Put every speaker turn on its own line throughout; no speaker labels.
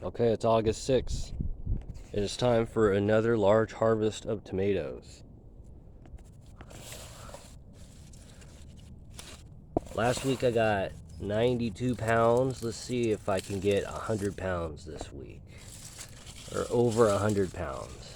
Okay, it's August 6th. It is time for another large harvest of tomatoes. Last week I got 92 pounds. Let's see if I can get 100 pounds this week. Or over 100 pounds.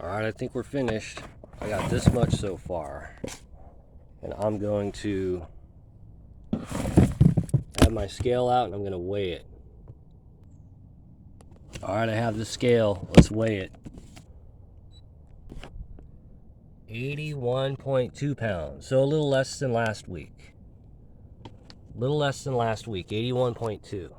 Alright, I think we're finished. I got this much so far. And I'm going to have my scale out and I'm going to weigh it. Alright, I have the scale. Let's weigh it. 81.2 pounds. So a little less than last week. 81.2.